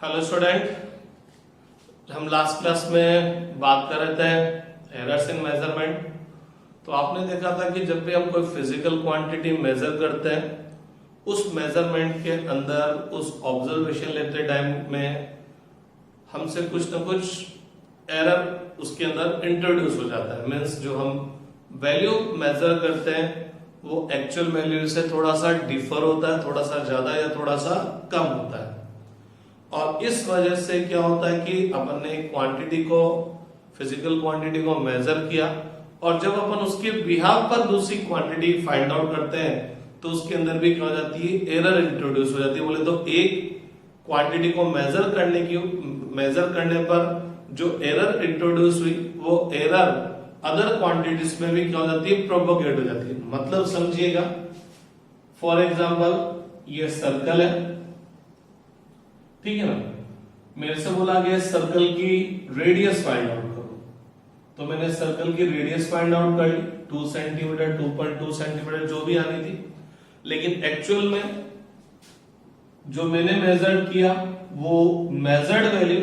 Hello student, हम last class में बात कर रहे थे एरर्स इन मेजरमेंट। तो आपने देखा था कि जब भी हम कोई फिजिकल क्वांटिटी मेजर करते हैं उस मेजरमेंट के अंदर उस ऑब्जर्वेशन लेते टाइम में हमसे कुछ ना कुछ एरर उसके अंदर इंट्रोड्यूस हो जाता है। मीन्स जो हम वैल्यू मेजर करते हैं वो एक्चुअल वैल्यू से थोड़ा सा डिफर होता है, थोड़ा सा ज्यादा या थोड़ा सा कम होता है। और इस वजह से क्या होता है कि अपन ने क्वांटिटी को, फिजिकल क्वांटिटी को मेजर किया और जब अपन उसके बिहाव पर दूसरी क्वांटिटी फाइंड आउट करते हैं तो उसके अंदर भी क्या हो जाती है, एरर इंट्रोड्यूस हो जाती है। बोले तो एक क्वांटिटी को मेजर करने पर जो एरर इंट्रोड्यूस हुई वो एरर अदर क्वांटिटीज में भी क्या हो जाती है, प्रोपोगेट हो जाती है। मतलब समझिएगा, फॉर एग्जाम्पल ये सर्कल है, ठीक है ना। मेरे से बोला गया सर्कल की रेडियस फाइंड आउट करो, तो मैंने सर्कल की रेडियस फाइंड आउट कर ली 2 सेंटीमीटर, 2.2 सेंटीमीटर जो भी आनी थी। लेकिन एक्चुअल में जो मैंने मेजर किया वो मेजर्ड वैल्यू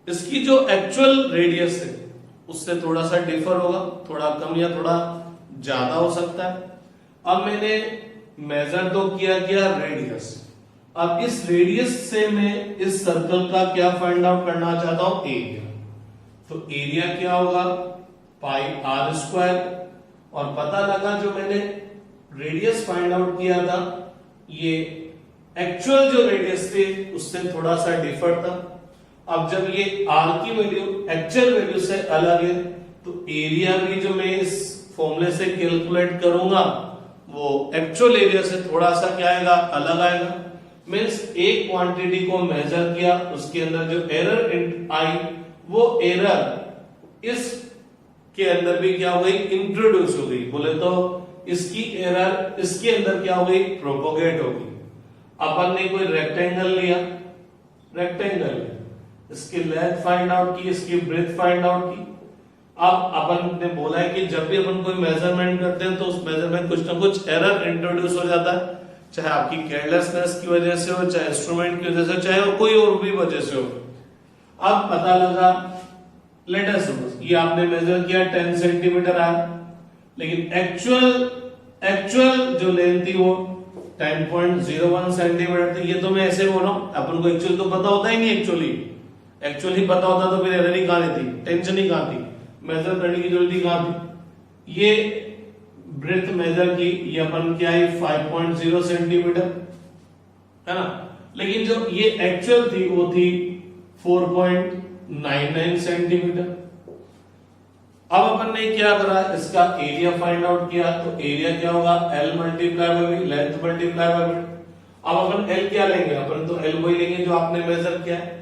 इसकी जो एक्चुअल रेडियस है उससे थोड़ा सा डिफर होगा, थोड़ा कम या थोड़ा ज्यादा हो सकता है। अब मैंने मेजर तो किया रेडियस, अब इस रेडियस से मैं इस सर्कल का क्या फाइंड आउट करना चाहता हूं, एरिया। तो एरिया क्या होगा, पाई आर स्क्वायर। और पता लगा जो मैंने रेडियस फाइंड आउट किया था ये एक्चुअल जो रेडियस थी उससे थोड़ा सा डिफर था। अब जब ये आर की वैल्यू एक्चुअल वैल्यू से अलग है तो एरिया भी जो मैं इस फॉर्मूले से कैलकुलेट करूंगा वो एक्चुअल एरिया से थोड़ा सा क्या आएगा, अलग आएगा। मीन्स एक क्वांटिटी को मेजर किया उसके अंदर जो एरर आई वो एरर इस के अंदर भी क्या हो गई, इंट्रोड्यूस हो गई। बोले तो इसकी एरर इसके अंदर क्या हो गई, प्रोपोगेट हो गई। अपन ने कोई रेक्टेंगल लिया, इसकी लेंथ फाइंड आउट की, इसकी ब्रेथ फाइंड आउट की। अब अपन ने बोला है कि जब भी अपन कोई मेजरमेंट करते हैं तो उस मेजरमेंट कुछ ना कुछ एरर इंट्रोड्यूस हो जाता है, चाहे आपकी केयरलेसनेस की वजह से हो, चाहे इंस्ट्रूमेंट की वजह से, चाहे वो कोई और भी वजह से हो। अब पता लगा, लेट अस सपोज ये आपने मेजर किया 10 सेंटीमीटर आया, लेकिन एक्चुअल जो लेंथ थी वो 10.01 सेंटीमीटर थी। ये तो मैं ऐसे बोल रहा हूं, अपन को एक्चुअल तो पता होता ही नहीं। एक्चुअली पता होता तो फिर एरर ही कहां थी, टेंशन ही कहां थी, मेजर करने की जरूरत ही कहां थी। ये ब्रेथ मेजर की, ये अपन क्या है 5.0 सेंटीमीटर है ना, लेकिन जो ये एक्चुअल थी वो थी 4.99 सेंटीमीटर। अब अपन ने क्या करा, इसका एरिया फाइंड आउट किया, तो एरिया क्या होगा, L multiply by length multiply by. अब अपन L क्या लेंगे, अपन तो L वही लेंगे जो आपने मेजर किया है,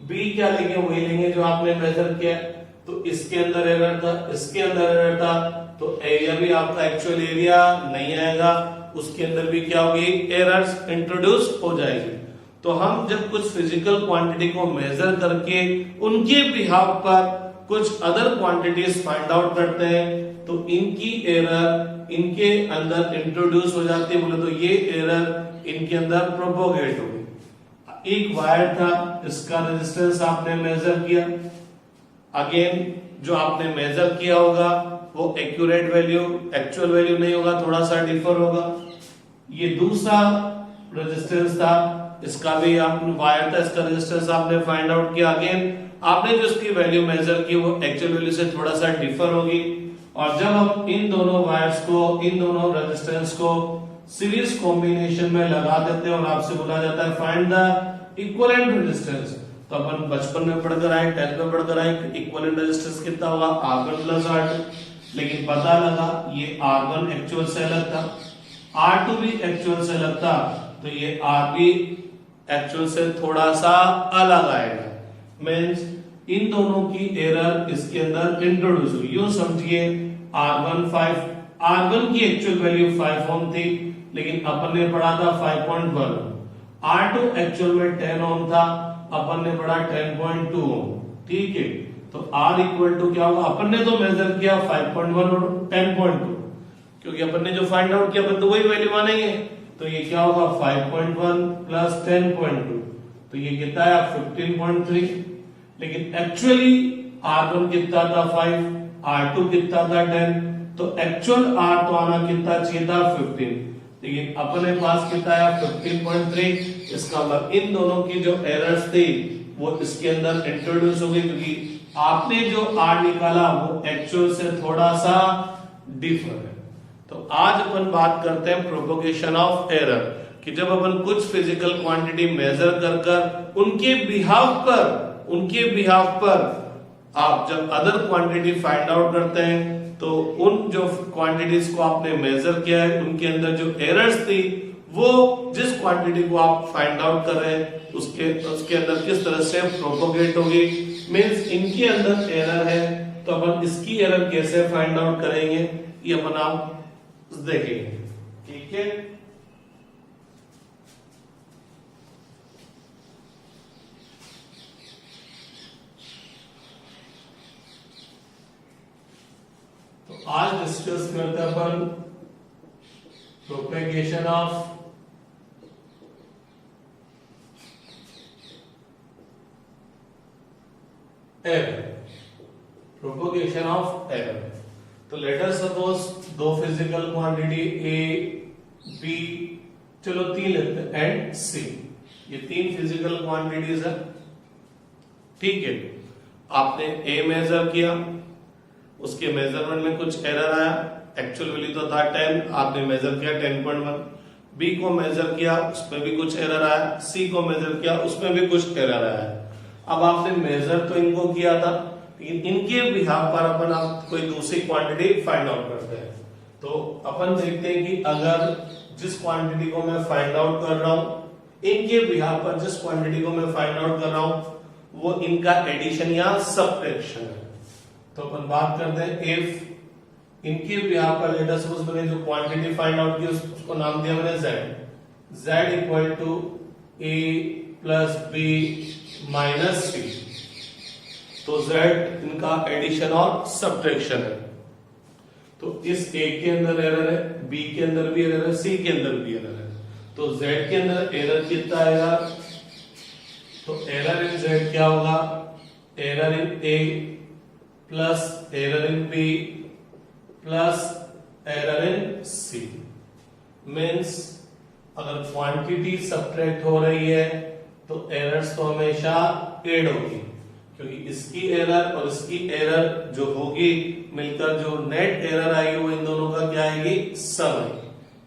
B क्या लेंगे, वही लेंगे जो आपने मेजर किया है। तो इसके अंदर एरर था, इसके अंदर एरर था, तो एरिया भी आपका एक्चुअल एरिया नहीं आएगा, उसके अंदर भी क्या होगी, एरर्स इंट्रोड्यूस हो जाएगी। तो हम जब कुछ फिजिकल क्वांटिटी को मेजर करके उनके बिहाव पर कुछ अदर क्वांटिटीज फाइंड आउट करते हैं तो इनकी एरर इनके अंदर इंट्रोड्यूस हो जाती है। बोले तो ये एरर इनके अंदर प्रोपोगेट होगी। एक वायर था, इसका रेजिस्टेंस आपने मेजर किया, अगेन जो आपने मेजर किया होगा वो एक्यूरेट वैल्यू, एक्चुअल वैल्यू नहीं होगा, थोड़ा सा डिफर होगा। ये दूसरा रेजिस्टेंस था, इसका भी आपने वायर था, इसका रेजिस्टेंस आपने फाइंड आउट किया, अगेन आपने जो इसकी वैल्यू मेजर की वो एक्चुअल वैल्यू से थोड़ा सा डिफर होगी। और जब हम इन दोनों वायर्स को, इन दोनों रेजिस्टेंस को सीरीज कॉम्बिनेशन में लगा देते हैं और आपसे बोला जाता है फाइंड द इक्विवेलेंट रेजिस्टेंस। तो अपन बचपन में पढ़कर आए, 10th में पढ़कर आए, इक्विवेलेंट रेजिस्टेंस कितना होगा, R1 प्लस R2। लेकिन पता लगा ये R1 एक्चुअल से अलग था, R2 भी एक्चुअल से अलग था, तो ये RB एक्चुअल से थोड़ा सा अलग आएगा। मींस इन दोनों की एरर इसके अंदर इंट्रोड्यूस हुई। यूं समझिए R1 की एक्चुअल वैल्यू 5 ओम थी, लेकिन अपन ने पढ़ा था 5.1। R2 एक्चुअल में 10 ओम था, अपन ने पढ़ा 10.2 ओम, ठीक है। तो R इक्वल टू क्या होगा, अपन ने तो मेजर किया 5.1 और 10.2, क्योंकि अपन ने जो फाइंड आउट किया अपन तो वही वैल्यू मानेंगे। तो ये क्या होगा 5.1 प्लस 10.2, तो ये कितना है 15.3, लेकिन एक्चुअली R1 कितना था 5, R2 कितना था 10, तो एक्चुअल R तो आना कितना चाहिए था 15, लेकिन अपने पास कितना है 15.3। इसका मतलब इन दोनों की जो एरर्स थी वो इसके अंदर इंट्रोड्यूस हो गई, क्योंकि आपने जो R निकाला वो एक्चुअल से थोड़ा सा डिफर है। तो आज अपन बात करते हैं प्रोपोगेशन ऑफ एरर, कि जब अपन कुछ फिजिकल क्वांटिटी मेजर कर कर उनके बिहाफ पर आप जब अदर क्वांटिटी फाइंड आउट करते हैं, तो उन जो क्वांटिटीज को आपने मेजर किया है उनके अंदर जो एरर्स थी वो जिस क्वांटिटी को आप फाइंड आउट कर रहे हैं उसके अंदर किस तरह से प्रोपोगेट होगी। मींस इनके अंदर एरर है तो अपन इसकी एरर कैसे फाइंड आउट करेंगे ये अपन आप देखेंगे, ठीक है। तो आज डिस्कस करते हैं अपन propagation of error, propagation of error. तो लेट अस सपोज दो फिजिकल क्वांटिटी ए बी, चलो 3 लेते हैं, एंड सी, ये 3 फिजिकल क्वांटिटीज है, ठीक है। आपने ए मेजर किया, उसके मेजरमेंट में कुछ एरर आया, एक्चुअल वैल्यू तो था 10, आपने मेजर किया 10.1। बी को मेजर किया, उसमें भी कुछ एरर आया, सी को मेजर किया, उसमें भी कुछ एरर आया। अब आपने मेजर तो इनको किया था, लेकिन इनके बिहाफ पर अपन आप कोई दूसरी क्वांटिटी फाइंड आउट करते हैं। तो अपन देखते हैं कि अगर जिस क्वांटिटी को मैं फाइंड आउट कर रहा हूं, इनके बिहाफ पर जिस क्वांटिटी को मैं फाइंड आउट कर रहा हूं वो इनका एडिशन या सबट्रैक्शन है। तो अपन बात करते हैं इफ इनके बिहाफ पर लेट अस सपोज मैंने जो क्वांटिटी फाइंड आउट की उसको नाम दिया मैंने z equal to a plus B minus C. तो z इनका एडिशन और सबट्रैक्शन है। तो इस a के अंदर एरर है, b के अंदर भी एरर है, c के अंदर भी एरर है। तो z के अंदर एरर कितना आएगा, तो एरर इन z क्या होगा, error in a plus error in b plus error in c। Means अगर क्वांटिटी सबट्रैक्ट हो रही है तो एरर्स तो हमेशा एड होगी, क्योंकि इसकी एरर और इसकी एरर जो होगी मिलकर जो नेट एरर आएगी वो इन दोनों का क्या आएगी, सम आएगी।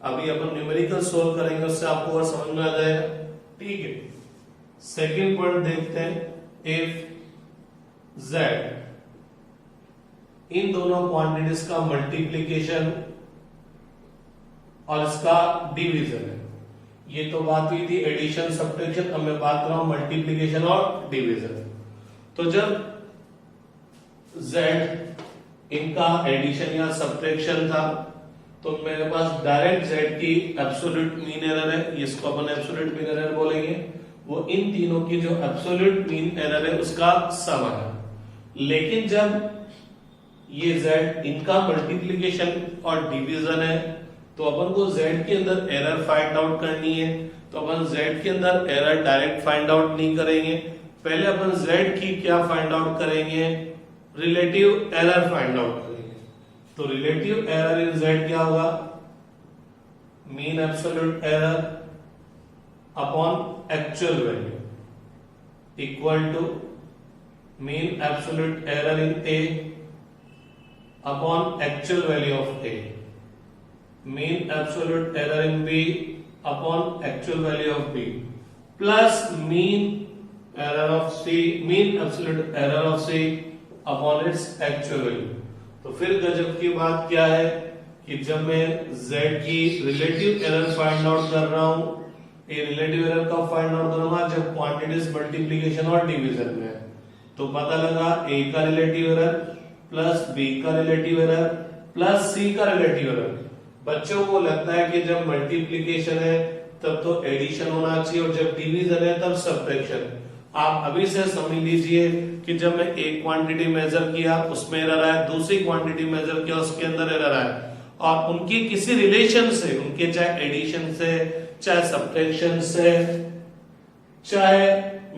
अभी अपन न्यूमेरिकल सोल्व करेंगे, उससे आपको और समझ में आ जाएगा, ठीक है। सेकंड पॉइंट देखते हैं, इफ z इन दोनों क्वांटिटीज का मल्टीप्लीकेशन और इसका डिवीजन है। ये तो बात हुई थी एडिशन सबट्रैक्शन, अब मैं बात कर रहा हूं मल्टीप्लीकेशन और डिवीजन। तो जब z इनका एडिशन या सबट्रैक्शन था तो मेरे पास डायरेक्ट z की एब्सोल्यूट मीन एरर है, इसको अपन एब्सोल्यूट मीन एरर बोलेंगे, वो इन तीनों की जो एब्सोल्यूट मीन एरर है उसका सम है। लेकिन जब ये z इनका मल्टीप्लीकेशन और डिवीजन है तो अपन को z के अंदर एरर फाइंड आउट करनी है। तो अपन z के अंदर एरर डायरेक्ट फाइंड आउट नहीं करेंगे, पहले अपन z की क्या फाइंड आउट करेंगे, रिलेटिव एरर फाइंड आउट करेंगे। तो रिलेटिव एरर इन z क्या होगा, mean absolute error upon actual value equal to mean absolute error in a upon actual value of A, mean absolute error in B upon actual value of B, plus mean error of C, mean absolute error of C upon its actual value। तो फिर गजब की बात क्या है कि जब मैं Z की रिलेटिव एरर फाइंड आउट कर रहा हूं, ये रिलेटिव एरर का फाइंड आउट करूंगा जब क्वांटिटीज मल्टीप्लीकेशन और डिवीजन में है। तो पता लगा A का रिलेटिव एरर प्लस बी का रिलेटिव एरर प्लस सी का रिलेटिव एरर। बच्चों को लगता है कि जब मल्टीप्लिकेशन है तब तो एडिशन होना चाहिए और जब डिवीजन है तब सबट्रैक्शन। आप अभी से समझ लीजिए कि जब मैं एक क्वांटिटी मेजर किया उसमें एरर आया, दूसरी क्वांटिटी मेजर किया उसके अंदर एरर आया, और उनकी किसी रिलेशन से, उनके चाहे एडिशन से, चाहे सबट्रैक्शन से, चाहे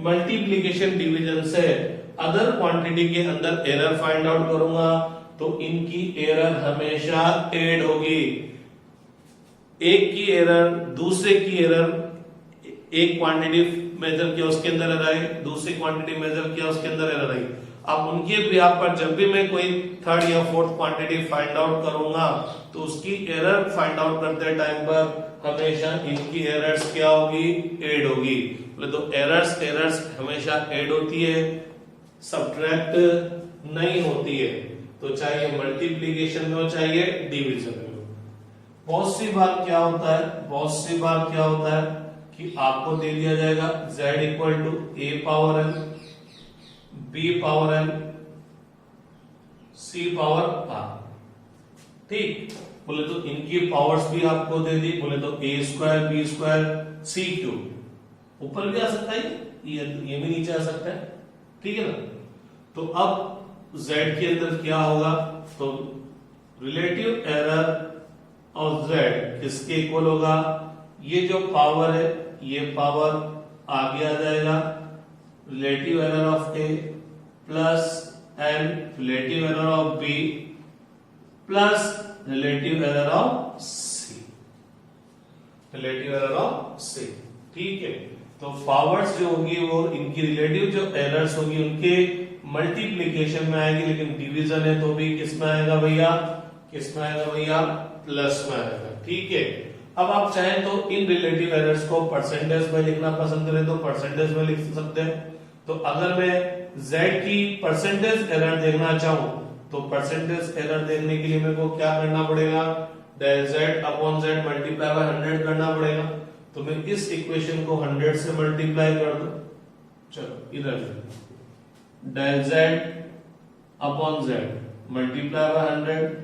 मल्टीप्लिकेशन डिवीजन से अदर क्वांटिटी के अंदर एरर फाइंड आउट करूंगा तो इनकी एरर हमेशा ऐड होगी। एक की एरर दूसरे की एरर, एक क्वांटिटी मेजर किया उसके अंदर एरर आई, दूसरी क्वांटिटी मेजर किया उसके अंदर एरर आई। अब उनके बिहाफ पर जब भी मैं कोई थर्ड या फोर्थ क्वांटिटी फाइंड आउट करूंगा तो उसकी एरर फाइंड आउट करते टाइम पर हमेशा इनकी एरर्स क्या होगी, ऐड होगी। बोले तो एरर्स हमेशा ऐड होती है, सब्ट्रैक्ट नहीं होती है। तो चाहे मल्टीप्लिकेशन में हो चाहे डिवीजन में हो। बहुत सी बार क्या होता है कि आपको दे दिया जाएगा z equal to a power n, b power n, c power r। ठीक, बोले तो इनकी पावर्स भी आपको दे दी। बोले तो a square b square c cube ऊपर भी आ सकता है, ये भी नीचे आ सकता है। ठीक है ना। तो अब z के अंदर क्या होगा, तो रिलेटिव एरर ऑफ z किसके इक्वल होगा, ये जो पावर है ये पावर आगे आ जाएगा, relative error of a plus n relative error of b plus relative error of c, relative error of c। ठीक है, तो पावर्स जो होगी वो इनकी रिलेटिव जो एरर्स होगी उनके मल्टीप्लिकेशन में आएगी, लेकिन डिवीजन है तो भी किस में आएगा भैया, प्लस में आएगा। ठीक है, अब आप चाहें तो इन रिलेटिव एरर्स को परसेंटेज में लिखना पसंद करें तो परसेंटेज में लिख सकते हैं। तो अगर मैं z की परसेंटेज एरर देखना चाहूं तो परसेंटेज एरर देखने के लिए मेरे को क्या करना पड़ेगा, del z upon z multiply by 100 करना पड़ेगा। तो मैं इस इक्वेशन को 100 से मल्टीप्लाई कर दूं, चलो इधर del z upon z multiply by 100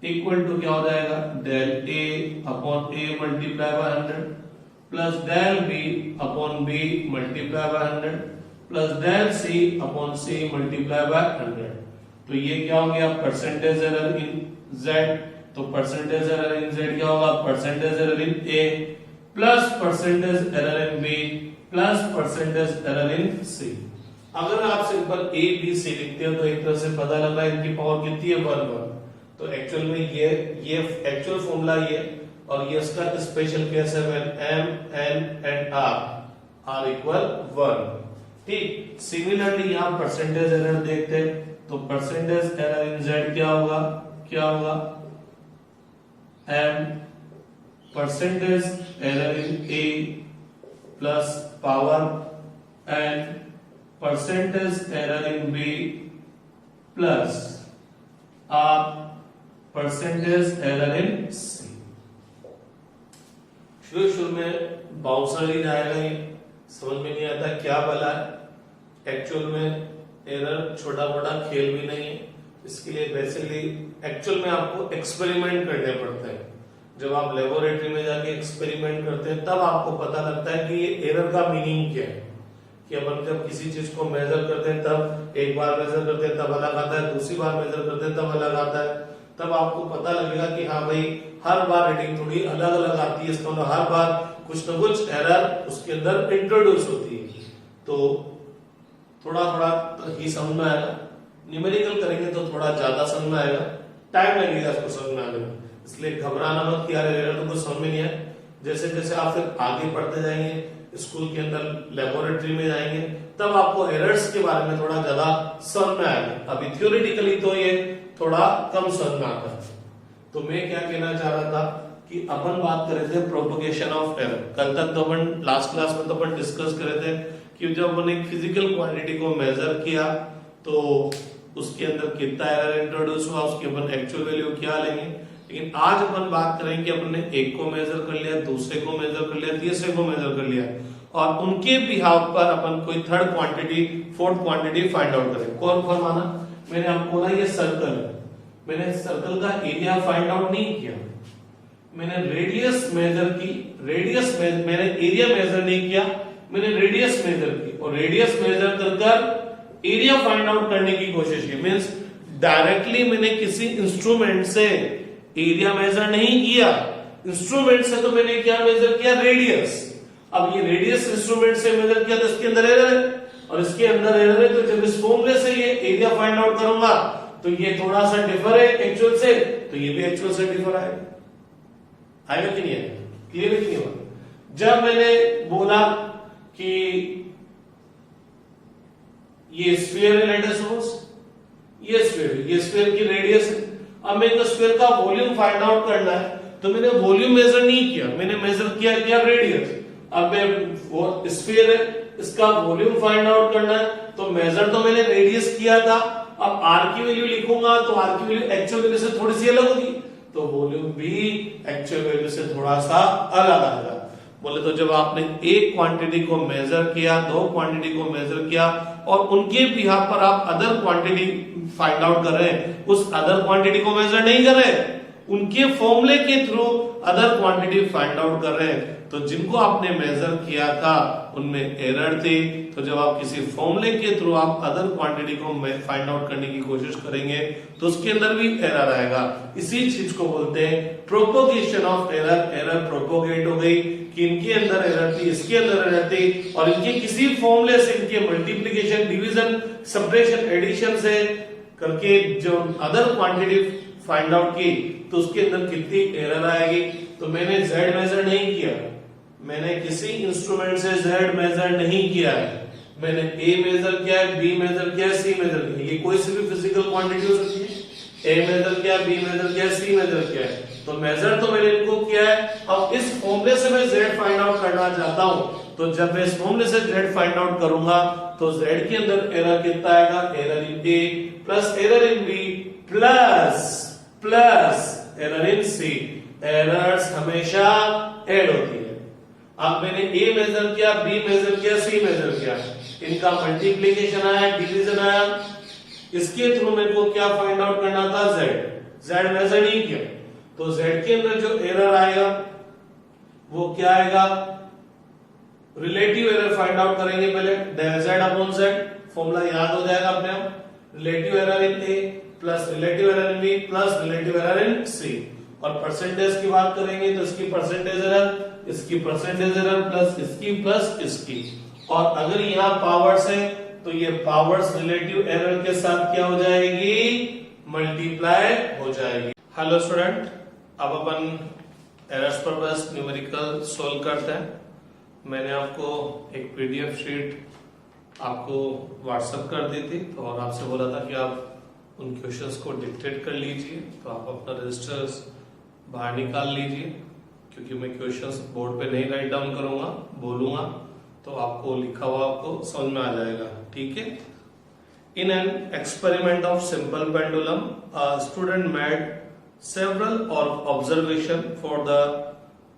equal to क्या हो जाएगा, del a upon a multiply by 100 plus del b upon b multiply by 100 plus del c upon c multiply by 100। तो ये क्या हो गया, परसेंटेज एरर इन z। तो percentage error in z क्या होगा, percentage error in a plus percentage error in b plus percentage error in c। अगर आप सिंपल a b c लिखते हो तो एक तरह से पता लग रहा है इनकी पावर कितनी है, 1 1। तो एक्चुअल में ये एक्चुअल फॉर्मूला ये, और ये इसका स्पेशल केस है when m n and r are equal 1। ठीक, सिमिलरली यहां परसेंटेज एरर देखते हैं तो परसेंटेज एरर इन z क्या होगा, m percentage error in a plus power n percentage error in b plus r percentage error in c। शुरू में bouncer ही जाएगा, ये समझ में नहीं आता क्या भला है। एक्चुअल में एरर छोटा मोटा खेल भी नहीं है, इसके लिए बेसिकली एक्चुअल में आपको एक्सपेरिमेंट करने पड़ते हैं। जब आप लेबोरेटरी में जाके एक्सपेरिमेंट करते हैं तब आपको पता लगता है कि ये एरर का मीनिंग क्या है। कि अपन जब किसी चीज को मेजर करते हैं तब एक बार मेजर करते हैं तब अलग आता है, दूसरी बार मेजर करते हैं तब अलग आता है। तब आपको पता लगेगा कि हाँ भाई हर बार रीडिंग थोड़ी अलग अलग आती है, इसका मतलब हर बार कुछ ना कुछ एरर उसके अंदर इंट्रोड्यूस होती है। तो थोड़ा थोड़ा ही समझ में आएगा, न्यूमेरिकल करेंगे तो थोड़ा ज्यादा समझ में आएगा, टाइम लगेगा इसको समझ में आने में। इसलिए घबराना मत कि यार एरर तो कुछ समझ में नहीं है। जैसे जैसे आप फिर आगे पढ़ते जाएंगे, स्कूल के अंदर लेबोरेटरी में जाएंगे, तब आपको एरर्स के बारे में थोड़ा ज्यादा समझ में आएगा। अभी थ्योरेटिकली तो ये थोड़ा कम समझ में आता है। तो मैं क्या कहना चाह रहा था कि अपन बात कर रहे थे प्रोपगेशन ऑफ एरर। कल तक तो अपन लास्ट क्लास में तो अपन डिस्कस कर रहे थे कि जब अपन एक फिजिकल क्वांटिटी को मेजर किया तो उसके अंदर कितना एरर इंट्रोड्यूस हुआ, उसकी अपन एक्चुअल वैल्यू क्या लेंगे। लेकिन आज अपन बात करेंगे कि अपन ने एक को मेजर कर लिया, दूसरे को मेजर कर लिया, तीसरे को मेजर कर लिया, और उनके बिहाफ पर अपन कोई third quantity, fourth quantity find out करें। कौन माना मैंने आपको ना, ये सर्कल है, मैंने सर्कल का एरिया फाइंड आउट नहीं किया, मैंने रेडियस मेजर की। मैंने एरिया मेजर नहीं किया, मैंने रेडियस मेजर की, और रेडियस मेजर कर एरिया फाइंड आउट करने की कोशिश की। मींस डायरेक्टली मैंने किसी इंस्ट्रूमेंट से एरिया मेजर नहीं किया, इंस्ट्रूमेंट से तो मैंने क्या मेजर किया, रेडियस। अब ये रेडियस इंस्ट्रूमेंट से मेजर किया तो इसके अंदर एरर है, और इसके अंदर एरर है, तो जब इस फॉर्मूले से ये एरिया फाइंड आउट करूंगा तो ये थोड़ा सा डिफर है एक्चुअल से, तो ये भी एक्चुअल से डिफर आएगा। आएगा कि नहीं आएगा? क्लियर है कि नहीं होगा? जब मैंने बोला कि ये स्फीयर है, लेट अस सपोज ये स्फीयर की रेडियस है, अब मेरे को स्फीयर का वॉल्यूम फाइंड आउट करना है, तो मैंने वॉल्यूम मेजर नहीं किया, मैंने मेजर किया रेडियस। अब मैं वो स्फीयर है, इसका वॉल्यूम फाइंड आउट करना है, तो मेजर तो मैंने रेडियस किया था, अब आर की वैल्यू लिखूंगा तो आर की वैल्यू एक्चुअल वैल्यू से थोड़ी सी अलग होगी, तो वॉल्यूम भी एक्चुअल वैल्यू से थोड़ा सा अलग आएगा। बोले तो जब आपने एक क्वांटिटी को मेजर किया, दो क्वांटिटी को मेजर किया और उनके बिहाफ पर आप अदर क्वांटिटी फाइंड आउट कर रहे हैं, उस अदर क्वांटिटी को मेजर नहीं कर रहे, उनके फॉर्मूले के through other quantity find out कर रहे हैं, तो जिनको आपने मेजर किया था उनमें एरर थी, तो जब आप किसी फॉर्मूले के थ्रू आप अदर क्वांटिटी को फाइंड आउट करने की कोशिश करेंगे तो उसके अंदर भी एरर आएगा। इसी चीज को बोलते हैं propagation of error. Error propagate हो गई कि इनके अंदर एरर थी, इसके अंदर एरर थी, और इनके किसी फॉर्मूले से इनके मल्टीप्लिकेशन, डिवीजन, सब्ट्रैक्शन, एडिशन से करके जो अदर क्वांटिटी फाइंड आउट की तो उसके अंदर कितनी एरर आएगी। तो मैंने z मेजर नहीं किया, मैंने किसी इंस्ट्रूमेंट से z मेजर नहीं किया है, मैंने a मेजर किया है, b मेजर किया है, c मेजर किया है, ये कोई सी भी फिजिकल क्वांटिटी हो सकती है, a मेजर किया, b मेजर किया, c मेजर किया है, तो मेजर तो मैंने इनको किया है। अब इस फॉर्मूले से मैं z फाइंड आउट करना चाहता हूं, तो जब मैं इस फॉर्मूले से z फाइंड आउट करूंगा तो z के अंदर एरर कितना आएगा, error in a plus error in b plus error in c। Errors हमेशा ऐड होती है। अब मैंने a मेजर किया, b मेजर किया, c मेजर किया, इनका मल्टीप्लिकेशन आया, डिवीजन आया, इसके थ्रू मेरे को क्या फाइंड आउट करना था, z मेजर नहीं किया, तो z के अंदर जो एरर आएगा वो क्या आएगा, रिलेटिव एरर फाइंड आउट करेंगे पहले, del z upon z, formula याद हो जाएगा अपने आप, relative error in a plus relative error in b plus relative error in c, और परसेंटेज की बात करेंगे तो इसकी परसेंटेज एरर, इसकी परसेंटेज एरर प्लस इसकी, और अगर यहाँ पावर्स है तो ये पावर्स रिलेटिव एरर के साथ क्या हो जाएगी, मल्टीप्लाई हो जाएगी। हेलो स्टूडेंट, अब अपन एरर्स पर बस न्यूमेरिकल सोल्व करते हैं। मैंने आपको एक पीडीएफ शीट आपको व्हाट्सएप कर दी थी, तो और आपसे बोला था कि आप उन क्वेश्चंस को डिक्टेट कर लीजिए, तो आप अपना रजिस्टर्स बाहर निकाल लीजिए, क्योंकि मैं क्वेश्चंस बोर्ड पे नहीं राइट डाउन करूंगा, बोलूंगा तो आपको लिखा हुआ आपको समझ में आ जाएगा, ठीक है। In an experiment of simple pendulum student made several और observation for the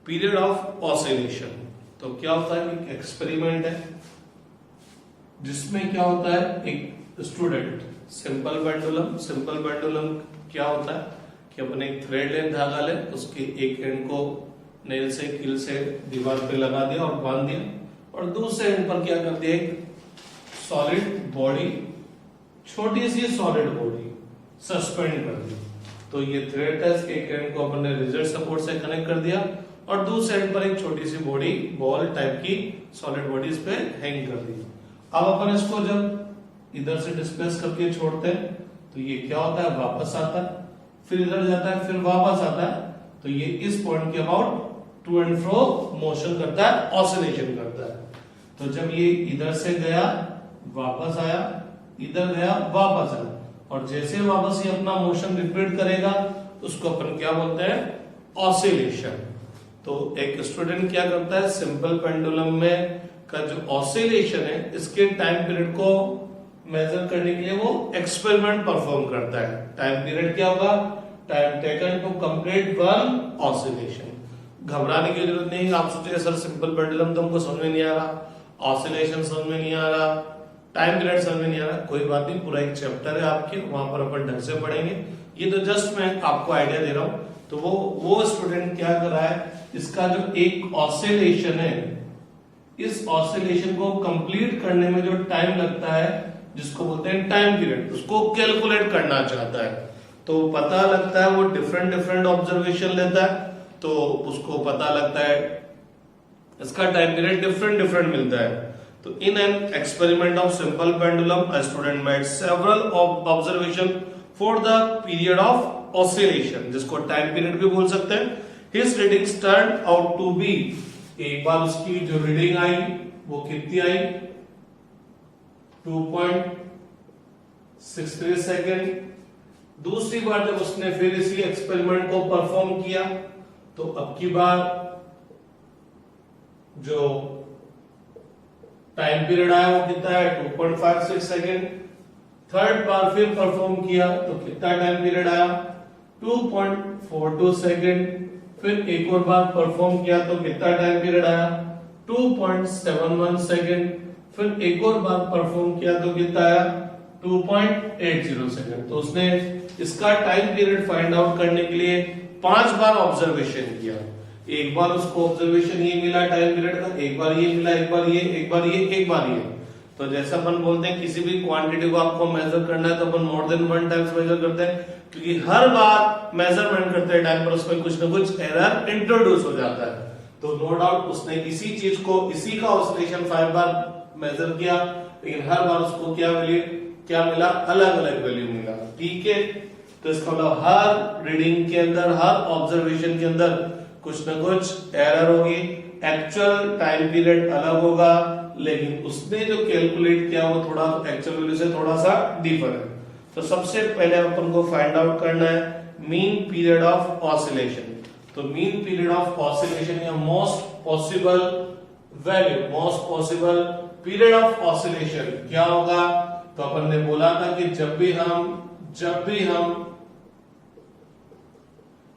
period of oscillation. तो क्या होता है, एक एक्सपेरिमेंट है जिसमें क्या होता है, एक स्टूडेंट सिंपल पेंडुलम क्या होता है कि अपन एक थ्रेड लें, धागा लें, उसके एक एंड को नेल से, कील से दीवार पे लगा दिया और बांध दिया, और दूसरे एंड पर क्या कर दिया, एक सॉलिड बॉडी, छोटी सी सॉलिड बॉडी सस्पेंड कर दी। तो ये थ्रेड था, इसके एक एंड को अपन ने रिजिड सपोर्ट से कनेक्ट कर दिया, और दूसरे एंड पर एक छोटी सी बॉडी, बॉल टाइप की सॉलिड बॉडी इस पे हैंग कर दी। अब अपन इसको जब इधर से डिस्प्लेस करके छोड़ते हैं तो ये क्या होता है, वापस आता है, फिर इधर जाता है, फिर वापस आता है, तो ये इस पॉइंट के about to and fro motion करता है, ऑसिलेशन करता है। तो जब ये इधर से गया, वापस आया, इधर गया, वापस आया, और जैसे वापस ये अपना मोशन रिपीट करेगा उसको अपन क्या बोलते हैं, ऑसिलेशन। तो एक स्टूडेंट क्या करता है, सिंपल पेंडुलम में का जो ऑसिलेशन है इसके टाइम पीरियड को मेजर करने के लिए वो एक्सपेरिमेंट परफॉर्म करता है। टाइम पीरियड क्या होगा, time taken to complete one oscillation. घबराने की जरूरत नहीं, आप सोचिए सर सिंपल पेंडुलम तो हमको समझ में नहीं आ रहा, ऑसिलेशन समझ में नहीं आ रहा, टाइम पीरियड समझ में नहीं आ रहा, कोई बात नहीं, पूरा एक चैप्टर है आपके, वहां पर अपन ढंग से पढ़ेंगे। ये तो जस्ट मैं आपको आइडिया दे रहा हूं। तो वो स्टूडेंट क्या कर रहा है, इसका जो एक ऑसिलेशन है, इस ऑसिलेशन को कंप्लीट करने में जो टाइम लगता है, जिसको बोलते हैं टाइम पीरियड, उसको कैलकुलेट करना चाहता है। तो पता लगता है वो डिफरेंट ऑब्जर्वेशन लेता है, तो उसको पता लगता है इसका टाइम पीरियड डिफरेंट डिफरेंट मिलता है। तो in an experiment of simple pendulum a student made several observation for the period of oscillation, जिसको टाइम पीरियड भी बोल सकते हैं। His readings turned out to be, एक बार उसकी जो रीडिंग आई वो कितनी आई 2.63 सेकेंड। दूसरी बार जब उसने फिर इसी एक्सपेरिमेंट को परफॉर्म किया तो अब की बार जो टाइम पीरियड आया वो कितना है 2.56 सेकेंड। थर्ड बार फिर परफॉर्म किया तो कितना टाइम पीरियड आया 2.42 सेकेंड। फिर एक और बार परफॉर्म किया तो कितना टाइम पीरियड आया 2.71 सेकेंड। फिर एक और बार परफॉर्म किया तो कितना आया 2.80 सेकेंड। तो उसने इसका टाइम पीरियड फाइंड आउट करने के लिए 5 बार ऑब्जर्वेशन किया। एक बार उसको ऑब्जर्वेशन ये मिला टाइम पीरियड का, एक बार ये मिला, एक बार ये, एक बार ये, एक बार ये। तो जैसा अपन बोलते हैं किसी भी क्वांटिटी को आपको मेजर करना है तो अपन मोर देन 1 टाइम्स मेजर करते हैं, क्योंकि हर बार मेजरमेंट करते टाइम पर उसमें कुछ ना कुछ एरर इंट्रोड्यूस हो जाता है। तो नो डाउट उसने इसी चीज को, इसी का ऑसिलेशन 5 बार मेजर किया, लेकिन हर बार उसको क्या मिला अलग अलग वैल्यू मिला। ठीक है, तो इसका मतलब हर रीडिंग के अंदर, हर ऑब्जर्वेशन के अंदर कुछ ना कुछ एरर होगी। एक्चुअल टाइम पीरियड अलग होगा, लेकिन उसने जो कैलकुलेट किया वो थोड़ा एक्चुअल वैल्यू से थोड़ा सा डिफर है। तो सबसे पहले अपन को फाइंड आउट करना है मीन पीरियड ऑफ ऑसिलेशन। तो मीन पीरियड ऑफ ऑसिलेशन या most possible value, most possible period of oscillation क्या होगा। तो अपन ने बोला था कि जब भी हम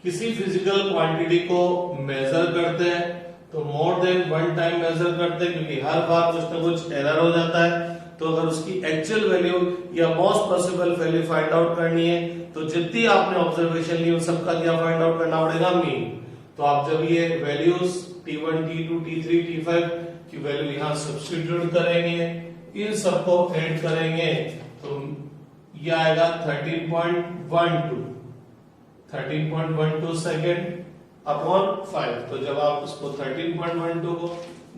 किसी फिजिकल क्वांटिटी को मेजर करते हैं तो मोर देन 1 टाइम मेजर करते हैं, क्योंकि हर बार कुछ ना कुछ एरर हो जाता है। तो अगर उसकी एक्चुअल वैल्यू या most possible value find out करनी है तो जितनी आपने ऑब्जर्वेशन ली उन सबका क्या फाइंड आउट करना पड़ेगा मीन। तो आप जब ये values T1, T2, T3, T5 की वैल्यू यहां सब्स्टिट्यूट करेंगे, इन सबको ऐड करेंगे तो ये आएगा 13.12 सेकेंड अपॉन 5। तो जब आप उसको 13.12 को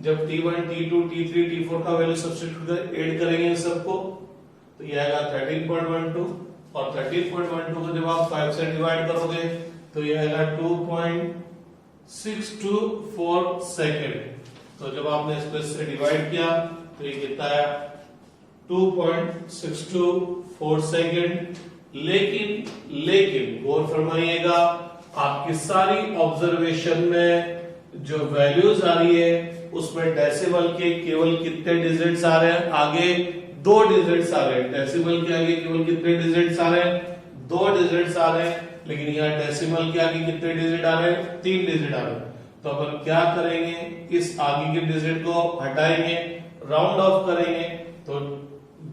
जब T1, T2, T3, T4 का वैल्यू सब्स्टिट्यूट कर ऐड करेंगे इन सबको तो ये आएगा 13.12, और 13.12 को जब आप 5 से डिवाइड करोगे तो ये आएगा 2.624 सेकेंड। तो जब आपने इसको इससे डिवाइड किया तो ये कितना है 2.624 सेकेंड। लेकिन गौर फरमाइएगा आपकी सारी ऑब्जर्वेशन में जो वैल्यूज आ रही है उसमें डेसिमल के केवल कितने डिजिट्स आ रहे हैं, आगे 2 डिजिट्स आ रहे हैं। डेसिमल के आगे केवल कितने डिजिट्स आ रहे हैं 2 डिजिट्स आ रहे हैं, लेकिन यहाँ डेसिमल के आगे कितने डिजिट आ रहे हैं 3 डिजिट आ रहे हैं। तो अपन क्या करेंगे इस आगे के डिजिट को हटाएंगे, राउंड ऑफ करेंगे तो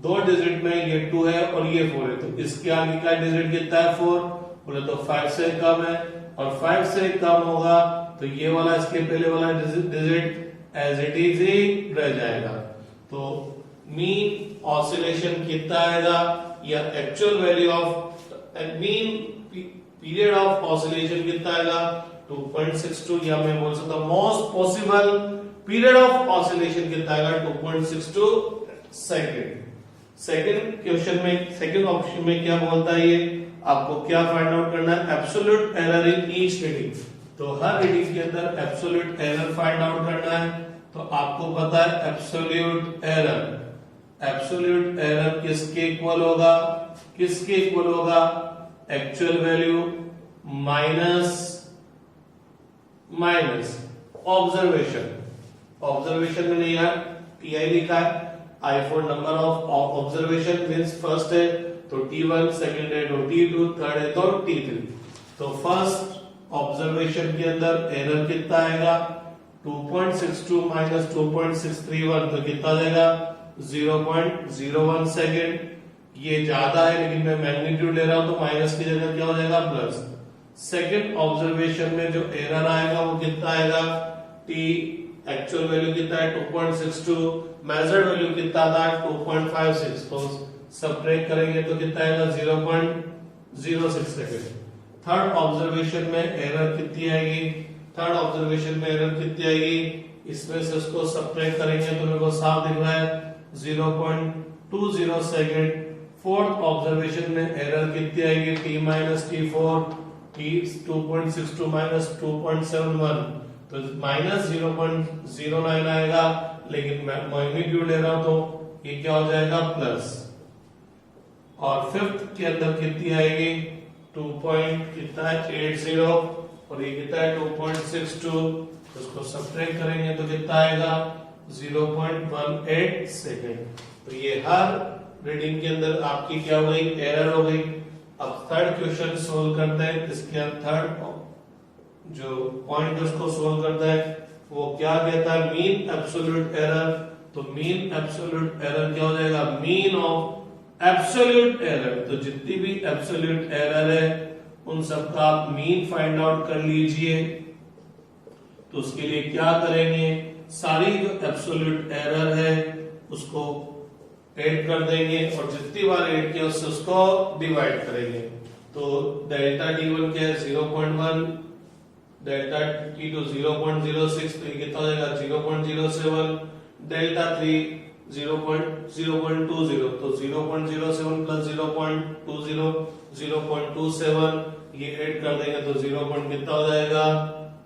2 डिजिट में ये 2 है और ये 4 है, तो इसके आगे का डिजिट कितना है 4, बोले तो 5 से कम है, और 5 से कम होगा तो ये वाला इसके पहले वाला डिजिट एज इट इज ही रह जाएगा। तो मीन ऑसिलेशन कितना आएगा या actual value of mean period of oscillation कितना आएगा 2.62, या मैं बोल सकता हूं most possible period of oscillation कितना आएगा 2.62 सेकेंड। सेकेंड क्वेश्चन में, सेकेंड ऑप्शन में क्या बोलता है ये, आपको क्या फाइंड आउट करना है absolute error in each reading. तो हर रीडिंग के अंदर एब्सोल्यूट एरर फाइंड आउट करना है। तो आपको पता है एब्सोल्यूट एरर किसके इक्वल होगा, एक्चुअल वैल्यू माइनस ऑब्जर्वेशन में नहीं यार TI लिखा है, iPhone number of observation means first है तो T1, सेकंड है तो T2, थर्ड है तो T3। तो फर्स्ट ऑब्जर्वेशन के अंदर एरर कितना आएगा 2.62 माइनस 2.631 तो कितना देगा 0.01 सेकेंड। ये ज्यादा है लेकिन मैं मैग्नीट्यूड ले रहा हूं तो माइनस की जगह क्या हो जाएगा प्लस। सेकेंड ऑब्जर्वेशन में जो एरर आएगा वो कितना आएगा T एक्चुअल वैल्यू कितना है 2.62, मेजर्ड वैल्यू कितना था 2.56, तो सबट्रैक्ट करेंगे तो कितना आएगा 0.06 सेकेंड। थर्ड ऑब्जर्वेशन में एरर कितनी आएगी, इसमें से उसको सब्ट्रैक्ट करेंगे तो मेरे को साफ दिख रहा है 0.20 सेकंड। फोर्थ ऑब्जर्वेशन में एरर कितनी आएगी, t minus t4, t 2.62 minus 2.71, तो माइनस 0.09 आएगा, लेकिन मैं मैग्नीट्यूड ले रहा हूं तो ये क्या हो जाएगा प्लस। और फिफ्थ के अंदर कितनी आएगी 2.80 और ये कितना है 2.62, उसको सब्ट्रैक्ट करेंगे तो कितना आएगा 0.18 सेकेंड। तो ये हर रीडिंग के अंदर आपकी क्या हो गई, एरर हो गई। अब थर्ड क्वेश्चन सोल्व करते हैं। इसके थर्ड जो पॉइंट उसको सोल्व करता है वो क्या कहता है, मीन एब्सोल्यूट एरर। तो मीन एब्सोल्यूट एरर क्या हो जाएगा, मीन ऑफ एब्सोल्यूट एरर। तो जितनी भी एब्सोल्यूट एरर है उन सबका आप मीन फाइंड आउट कर लीजिए। तो उसके लिए क्या करेंगे, सारी जो एब्सोल्यूट एरर है उसको ऐड कर देंगे और जितनी बार ऐड किया उसको डिवाइड करेंगे। तो डेल्टा D1 क्या है 0.1, डेल्टा T2 0.06, तो ये कितना हो जाएगा 0.07, डेल्टा 3 0.020, तो 0.07 प्लस 0.20 0.27, ये ऐड कर देंगे तो 0. कितना हो जाएगा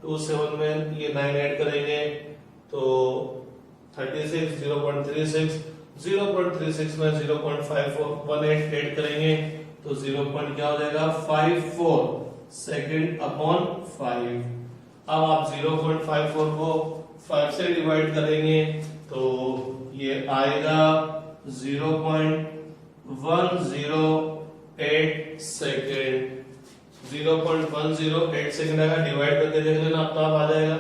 27 में ये 9 ऐड करेंगे तो 36, 0.36, 0.36 में 0.54 ऐड करेंगे तो 0. क्या हो जाएगा 54 सेकेंड अपॉन 5। अब आप 0.54 को 5 से डिवाइड करेंगे तो ये आएगा 0.108 सेकेंड। 0.108 सेकेंड आएगा, डिवाइड करके देख लेना अपना आप आ जाएगा।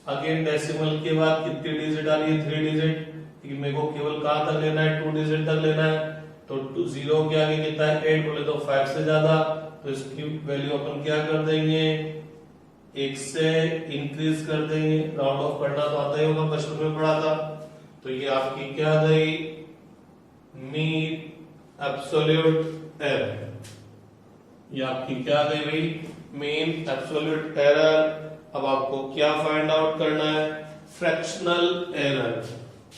अगेन डेसिमल के बाद कितनी डिजिट आ रही है 3 डिजिट, क्योंकि मेरे को केवल कहां तक लेना है 2 डिजिट तक लेना है। तो 0 के आगे कितना है 8 बोले तो 5 से ज्यादा, तो इसकी वैल्यू अपन क्या कर देंगे 1 से इंक्रीज कर देंगे। राउंड ऑफ करना तो आता ही होगा, बचपन में पढ़ा था। तो ये आपकी क्या गई मीन एब्सोल्यूट एरर, ये आपकी क्या गई भाई मीन एब्सोल्यूट एरर। अब आपको क्या फाइंड आउट करना है, फ्रैक्शनल एरर।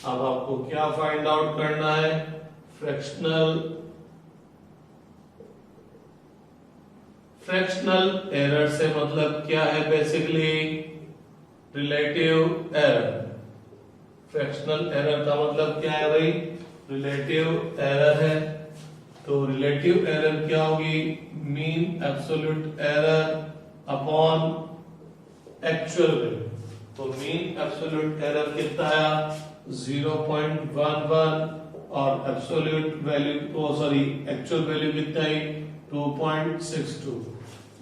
अब आपको क्या फाइंड आउट करना है, फ्रैक्शनल एरर से मतलब क्या है, basically relative error. Fractional error का मतलब क्या है भाई, रिलेटिव एरर है। तो रिलेटिव एरर क्या होगी, mean absolute error upon actual value. तो मीन एब्सोल्यूट एरर कितना आया 0.11 और absolute value sorry actual value कितना है 2.62।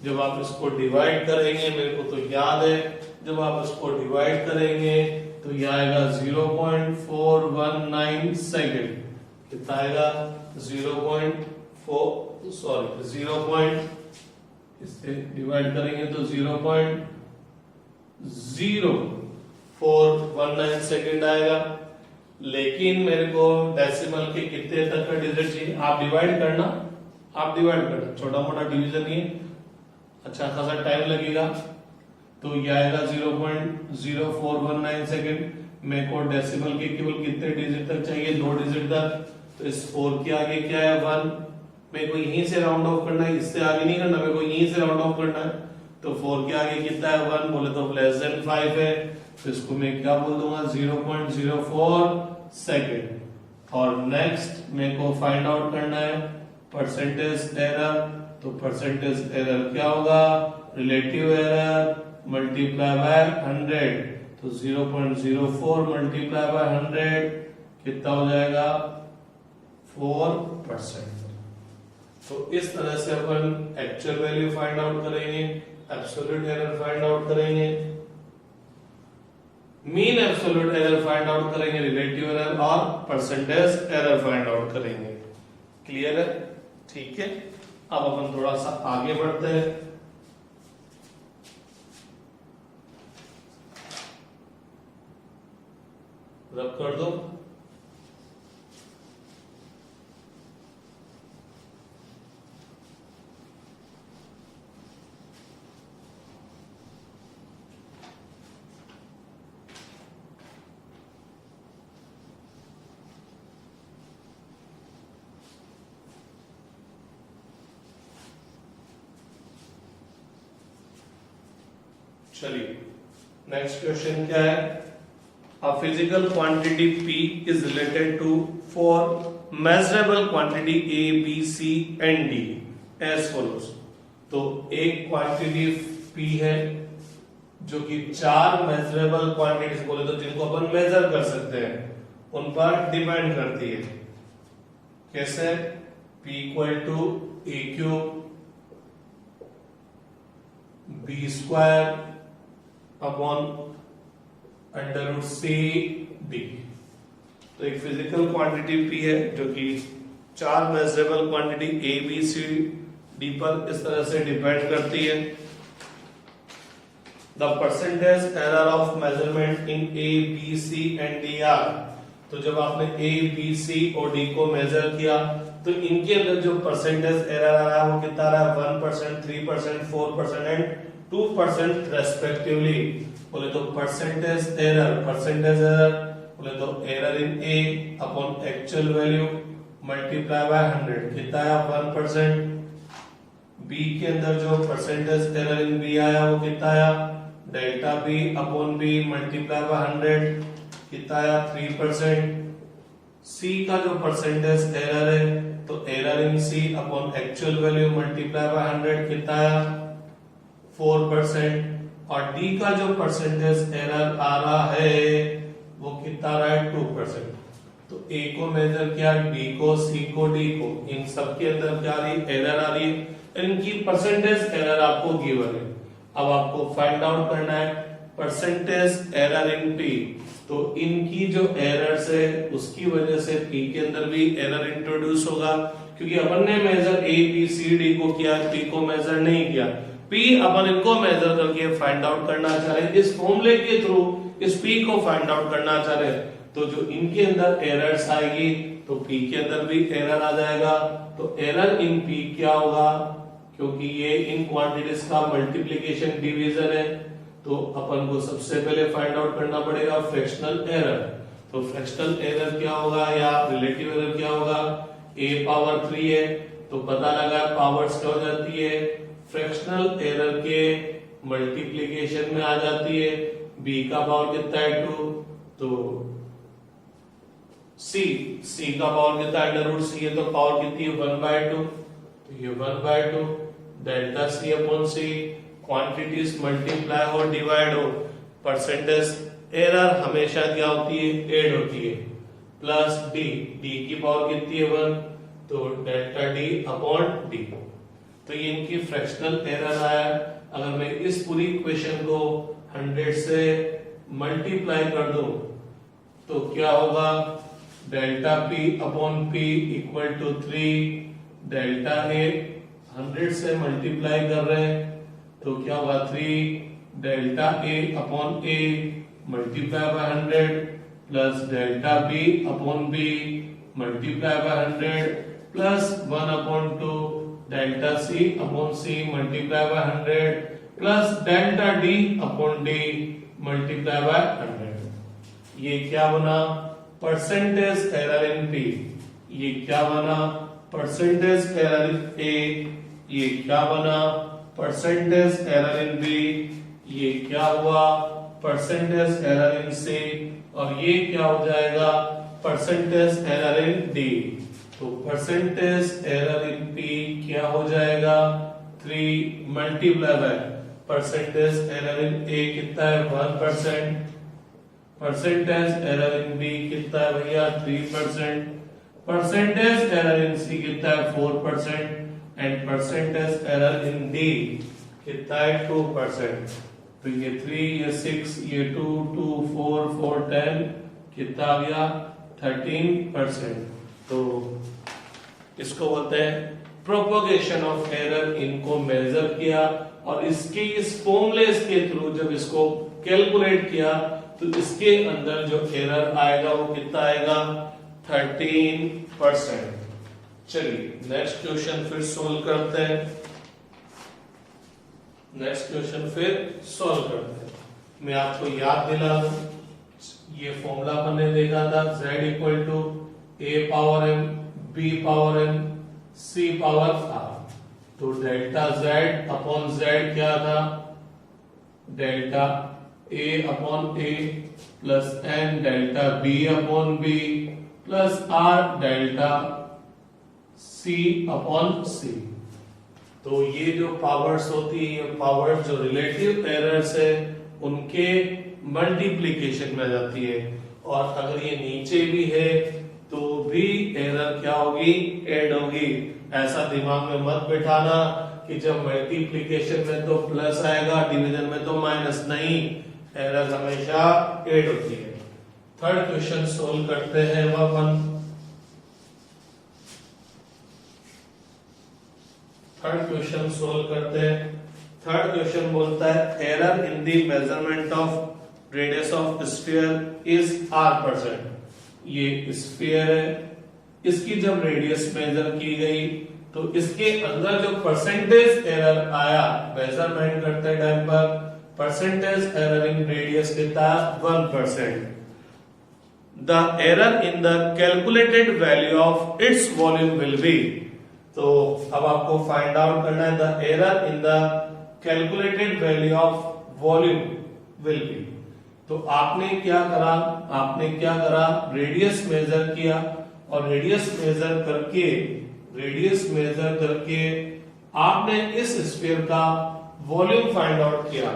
जब आप इसको डिवाइड करेंगे, मेरे को तो याद है, जब आप इसको डिवाइड करेंगे तो यह आएगा 0.419 सेकेंड। कितना आएगा 0.4 इससे डिवाइड करेंगे तो 0.0419 सेकेंड आएगा। लेकिन मेरे को डेसिमल के कितने तक का डिजिट चाहिए, आप डिवाइड करना, छोटा मोटा डिवीजन ही अच्छा खासा टाइम लगेगा। तो ये आएगा 0.0419 सेकेंड। मेरे को डेसिमल के केवल कितने डिजिट तक चाहिए 2 डिजिट तक। तो इस 4 के आगे क्या है 1, मेरे को यहीं से राउंड ऑफ करना है, इससे आगे नहीं करना, मेरे को यहीं से राउंड ऑफ करना है। तो 4 के आगे कितना है 1 बोले तो लेस देन 5 है, तो इसको मैं क्या बोल दूंगा 0.04 सेकेंड। और नेक्स्ट मेरे को फाइंड आउट करना है परसेंटेज एरर। तो परसेंटेज एरर क्या होगा, रिलेटिव एरर मल्टीप्लाई बाय 100। तो 0.04 मल्टीप्लाई बाय 100 कितना हो जाएगा 4%। तो इस तरह से अपन एक्चुअल वैल्यू फाइंड आउट करेंगे, एब्सोल्यूट एरर फाइंड आउट करेंगे, mean absolute error find out करेंगे, रिलेटिव एरर और परसेंटेज एरर फाइंड आउट करेंगे। क्लियर है, ठीक है। अब अपन थोड़ा सा आगे बढ़ते हैं। रब कर दो। चलिए नेक्स्ट क्वेश्चन क्या है, a physical quantity P is related to four measurable quantity A, B, C and D as follows। तो एक क्वांटिटी P है जो कि चार मेजरेबल क्वांटिटीज बोले तो जिनको अपन मेजर कर सकते हैं उन पर डिपेंड करती है। कैसे? P equal to a cube b square upon under root c d. तो एक फिजिकल क्वांटिटी P है जो कि चार measurable quantity A, B, C, D पर इस तरह से डिपेंड करती है। The percentage error of measurement in A, B, C and D are। तो जब आपने A, B, C और D को मेजर किया तो इनके अंदर जो परसेंटेज एरर आ रहा है वो कितना आ रहा है? 1%, 3%, 4% एंड 2% रेस्पेक्टिवली। बोले तो परसेंटेज एरर बोले तो error in A upon actual value multiply by 100 कितना आया? 1%। B के अंदर जो परसेंटेज एरर इन B आया वो कितना आया? Delta B upon B multiply by 100 कितना आया? 3%। C का जो परसेंटेज एरर है तो error in C upon actual value multiply by 100 कितना आया? 4%। और D का जो परसेंटेज एरर आ रहा है वो कितना आ रहा है? 2%। तो A को मेजर किया, B को, C को, D को, इन सब के अंदर क्या आ रही है? एरर आ रही है। इनकी परसेंटेज एरर आपको गिवन है। अब आपको फाइंड आउट करना है परसेंटेज एरर इन P। तो इनकी जो एरर्स है उसकी वजह से P के अंदर भी एरर इंट्रोड्यूस होगा, क्योंकि अपन ने major A, B, C, D को किया, P को मेजर नहीं किया। P अपन इनको मेजर करके फाइंड आउट करना चाह रहे हैं, इस फॉर्मूले के थ्रू इस P को फाइंड आउट करना चाह रहे हैं। तो जो इनके अंदर एरर्स आएगी तो P के अंदर भी एरर आ जाएगा। तो एरर इन P क्या होगा? क्योंकि ये इन क्वांटिटीज का मल्टीप्लिकेशन डिवीजन है तो अपन को सबसे पहले फाइंड आउट करना पड़ेगा फ्रैक्शनल एरर। तो फ्रैक्शनल एरर क्या होगा या रिलेटिव एरर क्या होगा? A पावर 3 है तो पता लगा पावर्स क्या हो जाती है? फ्रैक्शनल एरर के मल्टीप्लिकेशन में आ जाती है। B का पावर कितना है? 2। तो C का पावर कितना है? अंडर रूट C है तो पावर कितनी है? 1/2। तो ये 1/2 delta C upon C quantities multiply हो डिवाइड हो, परसेंटेज एरर हमेशा क्या होती है? ऐड होती है। प्लस D की पावर कितनी है? 1। तो डेल्टा D अपॉन D। तो ये इनकी फ्रैक्शनल एरर आया। अगर मैं इस पूरी इक्वेशन को 100 से मल्टीप्लाई कर दूं तो क्या होगा? Delta P upon P equal to 3 delta A 100 से मल्टीप्लाई कर रहे हैं तो क्या होगा? 3 delta A upon A multiply by 100 plus delta B upon B multiply by 100 plus 1 upon 2 delta C upon C multiply by 100 plus delta D upon D multiply by 100। ये क्या बना? परसेंटेज एरर इन P। ये क्या बना? Percentage error in A। ये क्या बना? Percentage error in B। ये क्या हुआ? Percentage error in C। और ये क्या हो जाएगा? परसेंटेज एरर इन D। तो परसेंटेज एरर इन P क्या हो जाएगा? 3 multiply by percentage error in A कितना है? 1%। परसेंटेज एरर इन B कितना है भैया? 3%। परसेंटेज एरर इन C कितना है? 4%। And percentage error in D कितना है? 2%। तो ये 3, ये 6, ये 2, 2, 4, 4, 10 कितना आ गया? 13%। तो इसको बोलते हैं प्रोपोगेशन ऑफ एरर। इनको मेजर किया और इसके इस फॉर्मूलेस के थ्रू जब इसको कैलकुलेट किया तो इसके अंदर जो एरर आएगा वो कितना आएगा? 13%। चलिए नेक्स्ट क्वेश्चन फिर सोल्व करते हैं। मैं आपको याद दिला दूं, ये फॉर्मूला हमने देखा था z equal to a power m b power n c power r। तो डेल्टा z अपॉन z क्या था? Delta A upon A plus N delta B upon B plus R delta C upon C. तो ये जो powers होती है, ये powers जो रिलेटिव एरर्स है उनके मल्टीप्लिकेशन में जाती है, और अगर ये नीचे भी है तो भी एरर क्या होगी, ऐड होगी। ऐसा दिमाग में मत बिठाना कि जब मल्टीप्लिकेशन में तो प्लस आएगा, डिवीजन में तो माइनस, नहीं, एरर हमेशा ऐड होती है। थर्ड क्वेश्चन सोल्व करते हैं अपन। थर्ड क्वेश्चन सोल्व करते हैं। थर्ड क्वेश्चन बोलता है error in the measurement of radius of sphere is r%। ये स्फीयर है, इसकी जब रेडियस मेजर की गई तो इसके अंदर जो परसेंटेज एरर आया मेजरमेंट करते टाइम पर, परसेंटेज एरर इन रेडियस कितना, 1%। The error in the calculated value of its volume will be. तो अब आपको फाइंड आउट करना है the error in the calculated value of volume will be. तो आपने क्या करा, रेडियस मेजर किया, और रेडियस मेजर करके आपने इस स्फीयर का वॉल्यूम फाइंड आउट किया।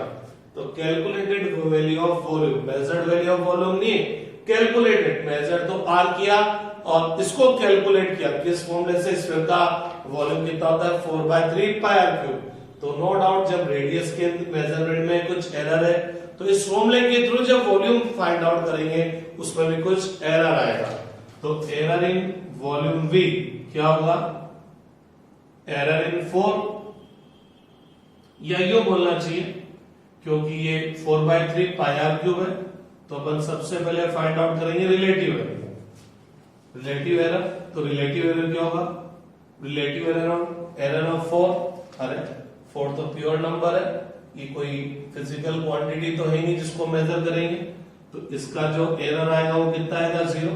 तो calculated value of volume, measured value of volume नहीं, कैलकुलेटेड, मेजर तो आर किया और इसको कैलकुलेट किया किस फॉर्मूले से, स्फीयर का वॉल्यूम कितना होता है, 4/3 पाई आर क्यूब। तो नो डाउट जब रेडियस के मेजरमेंट में कुछ एरर है तो इस फॉर्मूले के थ्रू जब वॉल्यूम फाइंड आउट करेंगे उसमें भी कुछ एरर आएगा। तो एरर इन वॉल्यूम वी क्या होगा, एरर इन 4, या यूं बोलना चाहिए क्योंकि ये 4/3 पाई आर क्यूब है, तो अपन सबसे पहले फाइंड आउट करेंगे रिलेटिव एरर। रिलेटिव एरर, तो रिलेटिव एरर क्या होगा, रिलेटिव एरर ऑफ 4। अरे 4 तो प्योर नंबर है, ये कोई फिजिकल क्वांटिटी तो है नहीं जिसको मेजर करेंगे, तो इसका जो एरर आएगा वो कितना आएगा, 0।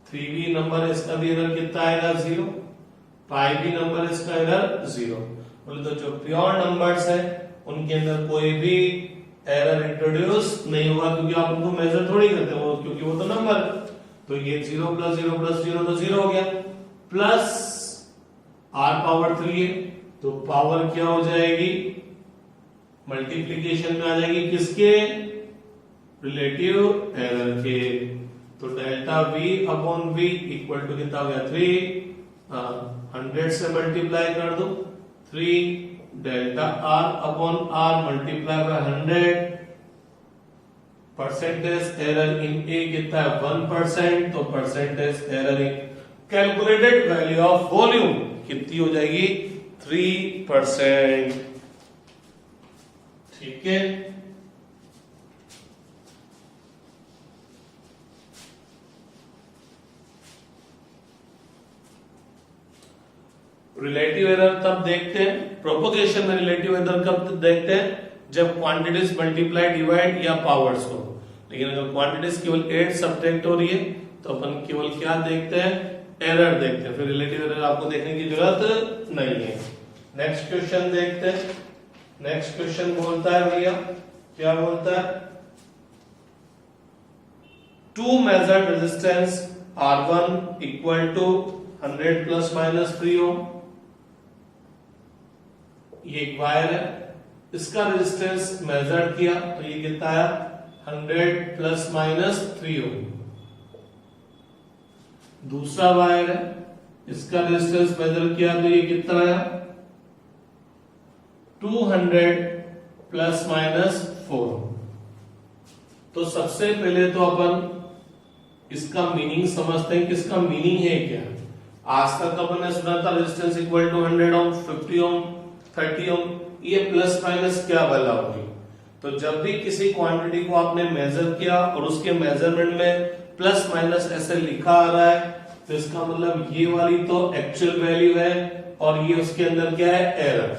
3b नंबर है, इसका भी एरर कितना आएगा, 0। पाई भी नंबर है, इसका एरर 0। बोले तो जो प्योर नंबर्स है उनके अंदर कोई भी एरर इंट्रोड्यूस नहीं होगा, क्योंकि आप उनको मेजर थोड़ी करते हो, क्योंकि वो तो नंबर। तो ये 0 + 0 + 0 तो 0 हो गया, प्लस r पावर 3 है, तो पावर क्या हो जाएगी, मल्टीप्लीकेशन में आ जाएगी किसके, रिलेटिव एरर के। तो delta v upon v equal to कितना हो गया, 3, 100 से मल्टीप्लाई कर दो, 3 delta r upon r multiply by 100। Percentage error in A कितना है, 1%। तो percentage error in calculated value of volume कितनी हो जाएगी, 3%। ठीक है, रिलेटिव एरर तब देखते हैं, प्रोपोगेशन में रिलेटिव एरर कब देखते हैं, जब क्वांटिटीज मल्टीप्लाई, डिवाइड या पावर्स हो। लेकिन अगर क्वांटिटीज केवल ऐड सब्ट्रैक्ट हो रही है तो अपन केवल क्या देखते हैं, एरर देखते हैं, फिर रिलेटिव एरर आपको देखने की जरूरत नहीं है। नेक्स्ट क्वेश्चन देखते हैं। नेक्स्ट क्वेश्चन बोलता है भैया, क्या बोलता है, two measured resistance R1 equal to 100 ± 3 ohm. ये एक वायर है, इसका रेजिस्टेंस मेजर किया तो ये कितना आया, 100 ± 3 ओम। दूसरा वायर है, इसका रेजिस्टेंस मेजर किया तो ये कितना आया, 200 ± 4। तो सबसे पहले तो अपन इसका मीनिंग समझते हैं कि इसका मीनिंग है क्या। आज तक अपन ने सुना था रेजिस्टेंस इक्वल टू 100 ओम, 50 ओम, 30 ओम, ये प्लस माइनस क्या वाला होगी। तो जब भी किसी क्वांटिटी को आपने मेजर किया और उसके मेजरमेंट में प्लस माइनस ऐसे लिखा आ रहा है तो इसका मतलब ये वाली तो एक्चुअल वैल्यू है और ये उसके अंदर क्या है, एरर।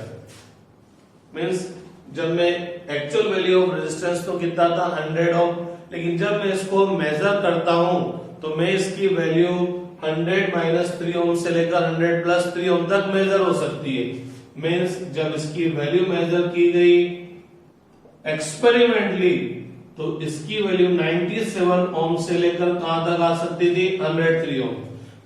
मींस जब मैं एक्चुअल वैल्यू ऑफ रेजिस्टेंस तो कितना था, 100 ओम, लेकिन जब मैं इसको मेजर करता हूं तो मैं इसकी वैल्यू 100 - 3 ओम से लेकर 100 + 3 ओम तक मेजर हो सकती है। मींस जब इसकी वैल्यू मेजर की गई एक्सपेरिमेंटली तो इसकी वैल्यू 97 ओम से लेकर कहां तक आ सकती थी 103 ओम।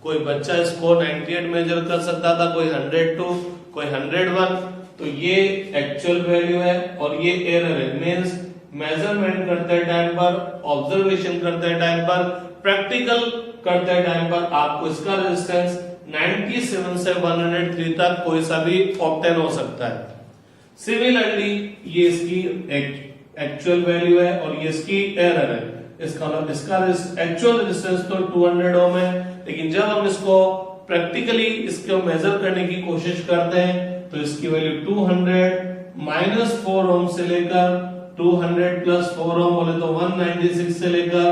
कोई बच्चा इसको 98 मेजर कर सकता था, कोई 102, कोई 101। तो ये एक्चुअल वैल्यू है और ये एरर है। मींस मेजरमेंट करते टाइम पर, ऑब्जर्वेशन करते टाइम पर, प्रैक्टिकल करते टाइम पर आपको इसका रेजिस्टेंस 97 से 103 तक कोई सा भी ऑब्टेन हो सकता है। सिमिलरली ये इसकी एक्चुअल वैल्यू है और ये इसकी एरर है। इसका एक्चुअल रेजिस्टेंस तो 200 ओम है, लेकिन जब हम इसको प्रैक्टिकली इसको मेजर करने की कोशिश करते हैं तो इसकी वैल्यू 200 माइनस 4 ओम से लेकर 200 प्लस 4 ओम बोले तो 196 से लेकर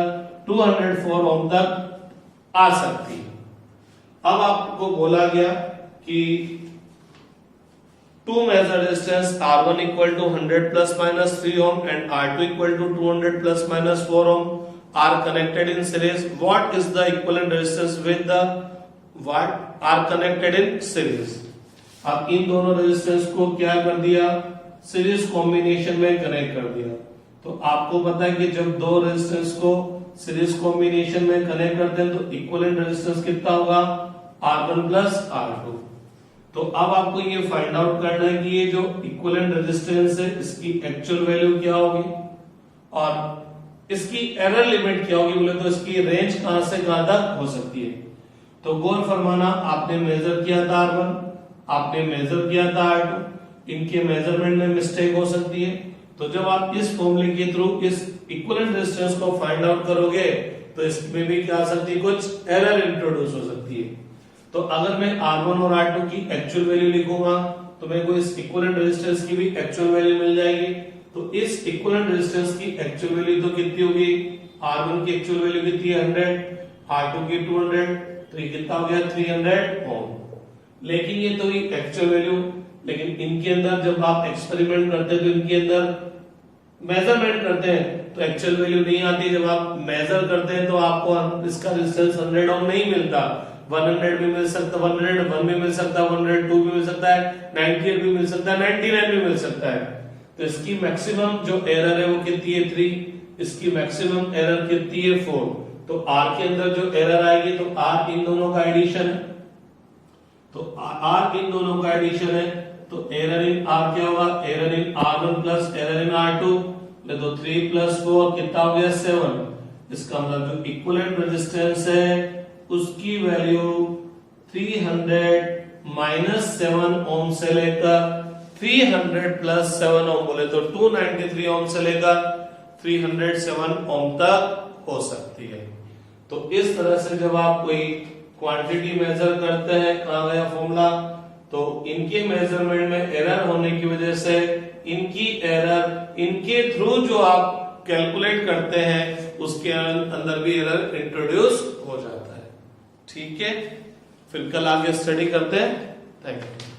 204 ओम तक आ सकती है। अब आपको बोला गया कि to measure resistance R1 equal to 100 plus minus 3 ohm and R2 equal to 200 plus minus 4 ohm are connected in series. What is the equivalent resistance with the what are connected in series? अब इन दोनों resistance को क्या कर दिया, series combination में connect कर दिया। तो आपको पता है कि जब दो रेजिस्टेंस को सीरीज कॉम्बिनेशन में कनेक्ट करते हैं तो इक्विवेलेंट रेजिस्टेंस कितना होगा R1 प्लस R2। तो अब आपको ये फाइंड आउट करना है कि ये जो इक्विवेलेंट रेजिस्टेंस है इसकी एक्चुअल वैल्यू क्या होगी और इसकी एरर लिमिट क्या होगी बोले तो इसकी रेंज कहां से कहां तक हो सकती है। तो गौर फरमाना, आपने मेजर किया था R1, आपने मेजर किया था R2, इनके मेजरमेंट में मिस्टेक हो सकती है। तो जब आप इस फॉर्मूले के थ्रू इस इक्विवेलेंट रेजिस्टेंस को फाइंड आउट करोगे तो इसमें भी क्या आ सकती है, कुछ एरर इंट्रोड्यूस हो सकती है। तो अगर मैं R1 और R2 की एक्चुअल वैल्यू लिखूंगा तो मेरे को इस इक्विवेलेंट रेजिस्टेंस की भी एक्चुअल वैल्यू मिल जाएगी। तो इस इक्विवेलेंट रेजिस्टेंस की एक्चुअल वैल्यू तो कितनी होगी, R1 की एक्चुअल वैल्यू कितनी है 100, R2 की 200, तो ये कितना हो गया 300 ओम। लेकिन ये तो एक्चुअल वैल्यू, लेकिन इनके अंदर जब आप एक्सपेरिमेंट करते हैं तो इनके अंदर मेजरमेंट करते हैं तो एक्चुअल वैल्यू नहीं आती। जब आप मेजर करते हैं तो आपको इसका रेजिस्टेंस 100 ओम नहीं मिलता, 100 भी मिल सकता, 101 भी मिल सकता, 102 भी मिल सकता है, 98 भी मिल सकता है, 99 भी मिल सकता है। तो इसकी मैक्सिमम जो एरर है वो कितनी है 3, इसकी मैक्सिमम एरर कितनी है 4। तो R के अंदर जो एरर आएगी तो R इन दोनों का एडिशन है, तो R इन दोनों का एडिशन है तो एरर इन R क्या होगा, error in R1 plus error in R2, तो 3 प्लस 4 कितना हो गया 7। इसका मतलब जो इक्विवेलेंट रेजिस्टेंस है उसकी वैल्यू 300 माइनस 7 ओम से लेकर 300 प्लस 7 ओम बोले तो 293 ओम से लेकर 307 ओम तक हो सकती है। तो इस तरह से जब आप कोई क्वांटिटी मेजर करते हैं, कहां गया फॉर्मूला, तो इनके मेजरमेंट में एरर होने की वजह से इनकी एरर, इनके थ्रू जो आप कैलकुलेट करते हैं उसके अंदर भी एरर इंट्रोड्यूस हो जाता है। ठीक है, फिर कल आगे स्टडी करते हैं। Thank you.